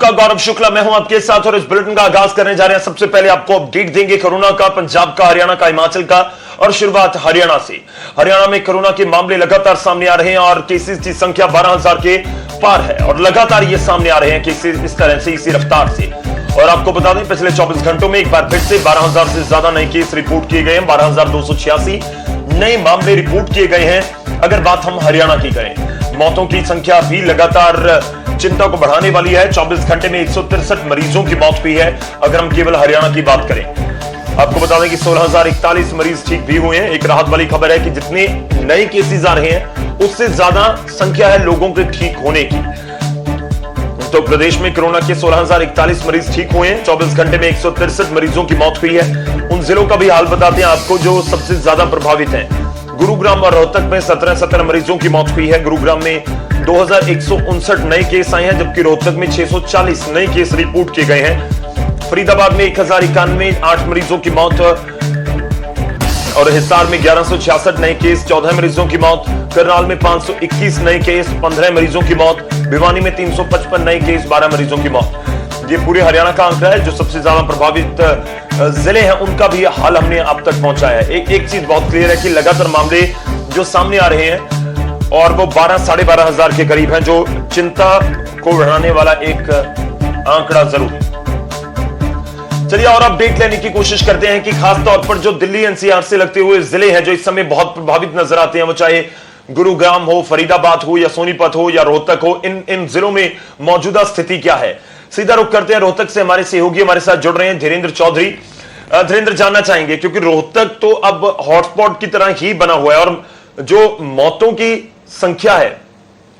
नमस्कार, गौरव शुक्ला मैं हूं आपके साथ और इस बुलेटिन का आगाज करने जा रहे हैं। सबसे पहले आपको अपडेट देंगे कोरोना का, पंजाब का, हरियाणा का, हिमाचल का, और शुरुआत हरियाणा से। हरियाणा में कोरोना के मामले लगातार सामने आ रहे हैं और केसेस की संख्या 12,000 के पार है और लगातार ये सामने आ रहे हैं केसेस इस तरह से, इसी रफ्तार से। और आपको बता दें पिछले 24 घंटों में एक बार फिर से 12,000 से ज्यादा नए केस रिपोर्ट किए गए हैं। 12,286 नए मामले रिपोर्ट किए गए हैं। अगर बात हम हरियाणा की करें, मौतों की संख्या भी लगातार चिंता को बढ़ाने वाली है। 24 घंटे में 163 मरीजों की मौत हुई है अगर हम केवल हरियाणा की बात करें। आपको बता दें कि 16,041 मरीज ठीक भी हुए हैं। एक राहत वाली खबर है कि जितने नए केसेस आ रहे हैं उससे ज्यादा संख्या है लोगों के ठीक होने की। तो प्रदेश में कोरोना के 16,041 मरीज ठीक हुए हैं। 24 घंटे में 163 मरीजों की मौत हुई है। उन जिलों का भी हाल बताते हैं आपको जो सबसे ज्यादा प्रभावित हैं। गुरुग्राम और रोहतक में 17 मरीजों की मौत हुई है। गुरुग्राम में 2,159 नए केस आए हैं जबकि रोहतक में 640 नए केस रिपोर्ट किए गए हैं। फरीदाबाद में 1,091 8 मरीजों की मौत और हिसार में 1,166 नए केस 14 मरीजों की मौत। करनाल में 521 नए केस 15 मरीजों की मौत। भिवानी में 355 नए केस 12 मरीजों की मौत। ये पूरे हरियाणा का आंकड़ा है। जो सबसे ज्यादा प्रभावित जिले हैं उनका भी हाल हमने आप तक पहुंचाया है। एक चीज बहुत क्लियर है कि लगातार मामले जो सामने आ रहे हैं और वो 12,000-12,500 के करीब हैं, जो चिंता को बढ़ाने वाला एक आंकड़ा जरूर। चलिए और अपडेट लेने की कोशिश करते हैं कि खास तौर पर जो दिल्ली एनसीआर से लगते हुए जिले हैं जो इस समय बहुत प्रभावित नजर आते हैं, वो चाहे गुरुग्राम हो, फरीदाबाद हो या सोनीपत हो या रोहतक हो, इन जिलों में मौजूदा स्थिति क्या है। सीधा रुख करते हैं रोहतक से। हमारे सहयोगी हमारे साथ जुड़ रहे हैं धीरेन्द्र चौधरी। धीरेन्द्र, जानना चाहेंगे क्योंकि रोहतक तो अब हॉटस्पॉट की तरह ही बना हुआ है और जो मौतों की संख्या है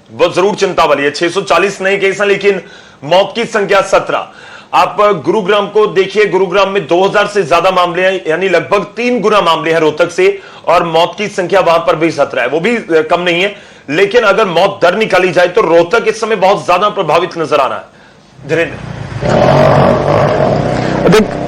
वो जरूर चिंता वाली है। 640 नए केस हैं लेकिन मौत की संख्या 17। आप गुरुग्राम को देखिए, गुरुग्राम में 2,000 से ज्यादा मामले हैं, यानी लगभग 3 गुना मामले हैं रोहतक से, और मौत की संख्या वहां पर भी 17 है, वो भी कम नहीं है। लेकिन अगर मौत दर निकाली जाए तो रोहतक इस समय बहुत ज्यादा प्रभावित नजर आ रहा है। धीरेन्द्र,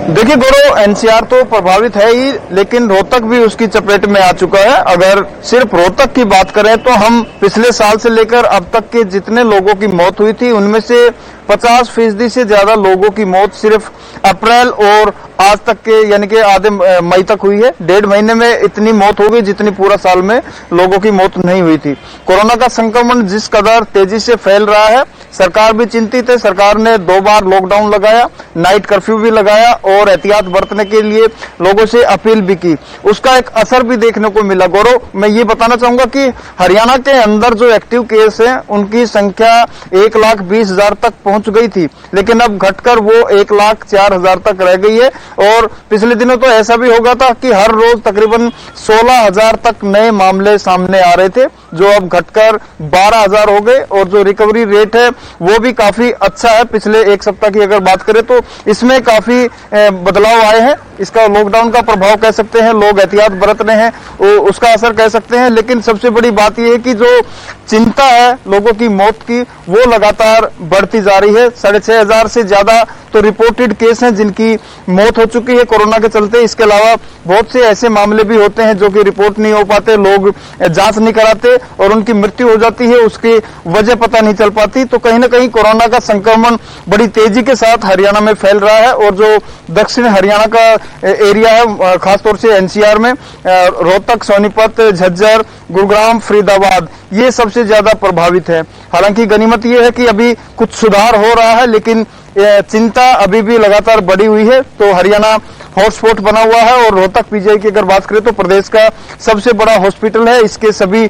देखिए गौरव, एनसीआर तो प्रभावित है ही, लेकिन रोहतक भी उसकी चपेट में आ चुका है। अगर सिर्फ रोहतक की बात करें तो हम पिछले साल से लेकर अब तक के जितने लोगों की मौत हुई थी उनमें से 50% से ज्यादा लोगों की मौत सिर्फ अप्रैल और आज तक के यानी कि आधे मई तक हुई है। 1.5 महीने में इतनी मौत हो गई जितनी पूरा साल में लोगों की मौत नहीं हुई थी। कोरोना का संक्रमण जिस कदर तेजी से फैल रहा है, सरकार भी चिंतित है। सरकार ने 2 बार लॉकडाउन लगाया, नाइट कर्फ्यू भी लगाया और एहतियात बरतने के लिए लोगों से अपील भी की। उसका एक असर भी देखने को मिला। गौरव, मैं ये बताना चाहूंगा कि हरियाणा के अंदर जो एक्टिव केस हैं उनकी संख्या 1,20,000 तक पहुंच गई थी, लेकिन अब घटकर वो 1,04,000 तक रह गई है। और पिछले दिनों तो ऐसा भी हो गया था कि हर रोज तकरीबन 16,000 तक नए मामले सामने आ रहे थे, जो अब घटकर 12,000 हो गए। और जो रिकवरी रेट है वो भी काफी अच्छा है। पिछले एक सप्ताह की अगर बात करें तो इसमें काफी बदलाव आए हैं। इसका लॉकडाउन का प्रभाव कह सकते हैं, लोग एहतियात बरत रहे हैं, उसका असर कह सकते हैं। लेकिन सबसे बड़ी बात यह है कि जो चिंता है लोगों की मौत की वो लगातार बढ़ती जा रही है। 6,500 से ज्यादा तो रिपोर्टेड केस हैं जिनकी मौत हो चुकी है कोरोना के चलते। इसके अलावा बहुत से ऐसे मामले भी होते हैं जो कि रिपोर्ट नहीं हो पाते, लोग जांच नहीं कराते और उनकी मृत्यु हो जाती है, उसकी वजह पता नहीं चल पाती। तो कहीं ना कहीं कोरोना का संक्रमण बड़ी तेजी के साथ हरियाणा में फैल रहा है। और जो दक्षिण हरियाणा का एरिया है, खासतौर से एनसीआर में रोहतक, सोनीपत, झज्जर, गुरुग्राम, फरीदाबाद, ये सबसे ज्यादा प्रभावित है। हालांकि गनीमत ये है कि अभी कुछ सुधार हो रहा है, लेकिन चिंता अभी भी लगातार बढ़ी हुई है। तो हरियाणा हॉटस्पॉट बना हुआ है और रोहतक पीजीआई की अगर बात करें तो प्रदेश का सबसे बड़ा हॉस्पिटल है। इसके सभी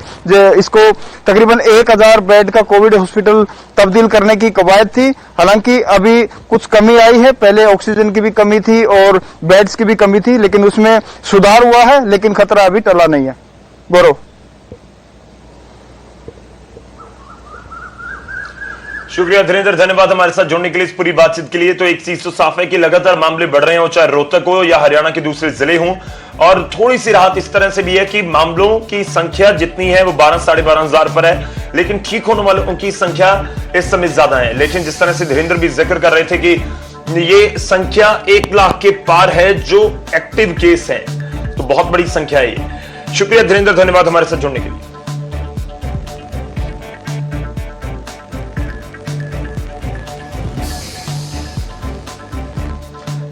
इसको तकरीबन 1,000 बेड का कोविड हॉस्पिटल तब्दील करने की कवायद थी। हालांकि अभी कुछ कमी आई है, पहले ऑक्सीजन की भी कमी थी और बेड्स की भी कमी थी, लेकिन उसमें सुधार हुआ है, लेकिन खतरा अभी टला नहीं है। गौरव, शुक्रिया धीरेन्द्र, धन्यवाद हमारे साथ जुड़ने के लिए, इस पूरी बातचीत के लिए। तो एक चीज तो साफ है कि लगातार मामले बढ़ रहे हो, चाहे रोहतक हो या हरियाणा के दूसरे जिले हों। और थोड़ी सी राहत इस तरह से भी है कि मामलों की संख्या जितनी है वो 12,000-12,500 पर है, लेकिन ठीक होने वालों की संख्या इस समय ज्यादा है। लेकिन जिस तरह से धीरेन्द्र भी जिक्र कर रहे थे कि ये संख्या 1 लाख के पार है जो एक्टिव केस है, तो बहुत बड़ी संख्या है ये। शुक्रिया धीरेन्द्र, धन्यवाद हमारे साथ जुड़ने के लिए।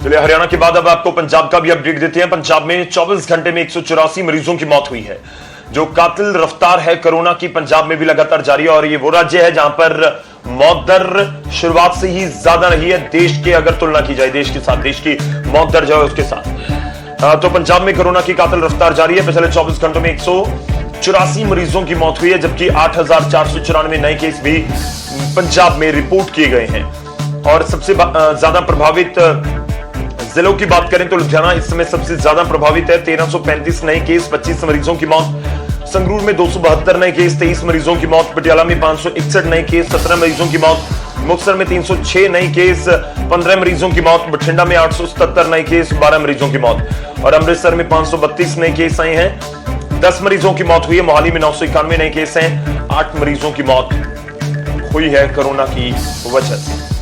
चलिए हरियाणा के बाद अब आपको पंजाब का भी अपडेट देते हैं। पंजाब में 24 घंटे में 184 मरीजों की मौत हुई है। जो कातिल रफ्तार है कोरोना की पंजाब में भी लगातार जारी है और ये वो राज्य है जहां पर मौत दर शुरुआत से ही ज्यादा रही है। देश के अगर तुलना की जाए देश के साथ, देश की मौत दर जो है उसके साथ, तो पंजाब में कोरोना की कातिल रफ्तार जारी है। पिछले 24 घंटों में 184 मरीजों की मौत हुई है, जबकि 8,494 नए केस भी पंजाब में रिपोर्ट किए गए हैं। और सबसे ज्यादा प्रभावित जिलों की बात करें तो लुधियाना इस समय सबसे ज्यादा प्रभावित है। 1335 नए केस, 25 मरीजों की मौत। संगरूर में 272 नए केस, 23 मरीजों की मौत। पटियाला में 561 नए केस, 17 मरीजों की मौत। मुक्तसर में 306 नए केस, 15 मरीजों की मौत। बठिंडा में 877 नए केस, 12 मरीजों की मौत। और अमृतसर में 532 नए केस आए हैं, 10 मरीजों की मौत हुई है। मोहाली में 991 नए केस हैं, 8 मरीजों की मौत हुई है कोरोना की वजह से।